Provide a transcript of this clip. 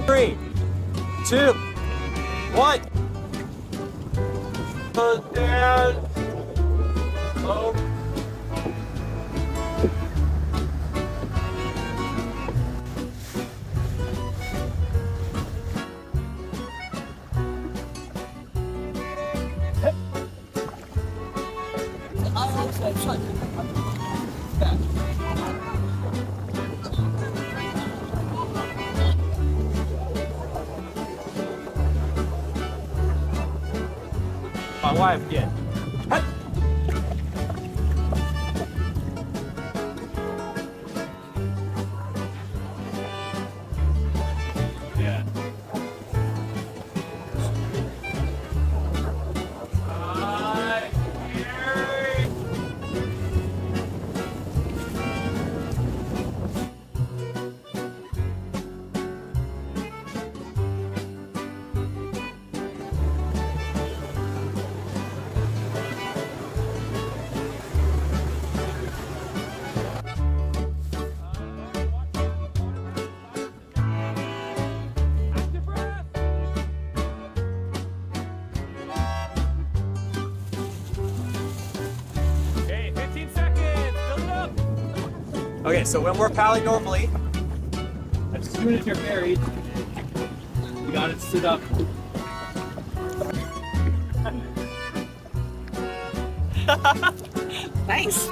3, 2, 1. Down. Oh. My wife again. Yeah. Okay, so when we're paddling normally, as soon as you're buried, you gotta sit up. Nice.